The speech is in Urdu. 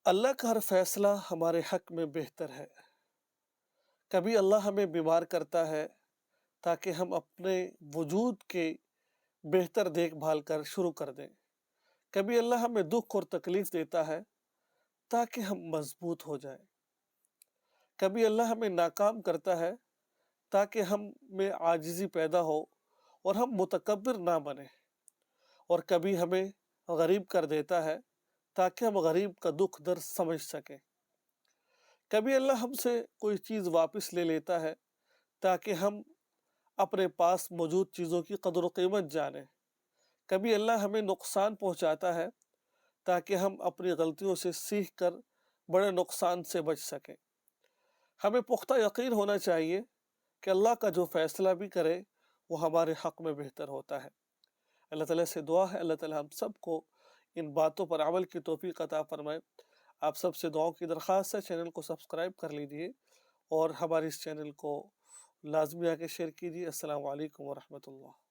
اللہ کا ہر فیصلہ ہمارے حق میں بہتر ہے۔ کبھی اللہ ہمیں بیمار کرتا ہے تاکہ ہم اپنے وجود کے بہتر دیکھ بھال کر شروع کر دیں۔ کبھی اللہ ہمیں دکھ اور تکلیف دیتا ہے تاکہ ہم مضبوط ہو جائیں۔ کبھی اللہ ہمیں ناکام کرتا ہے تاکہ ہم میں عاجزی پیدا ہو اور ہم متکبر نہ بنیں۔ اور کبھی ہمیں غریب کر دیتا ہے تاکہ ہم غریب کا دکھ درد سمجھ سکیں۔ کبھی اللہ ہم سے کوئی چیز واپس لے لیتا ہے تاکہ ہم اپنے پاس موجود چیزوں کی قدر و قیمت جانیں۔ کبھی اللہ ہمیں نقصان پہنچاتا ہے تاکہ ہم اپنی غلطیوں سے سیکھ کر بڑے نقصان سے بچ سکیں۔ ہمیں پختہ یقین ہونا چاہیے کہ اللہ کا جو فیصلہ بھی کرے وہ ہمارے حق میں بہتر ہوتا ہے۔ اللہ تعالیٰ سے دعا ہے اللہ تعالیٰ ہم سب کو ان باتوں پر عمل کی توفیق عطا فرمائے۔ آپ سب سے دعاؤں کی درخواست ہے، چینل کو سبسکرائب کر لیجئے اور ہمارے اس چینل کو لازمی آ کے شیئر کیجیے۔ السلام علیکم ورحمۃ اللہ۔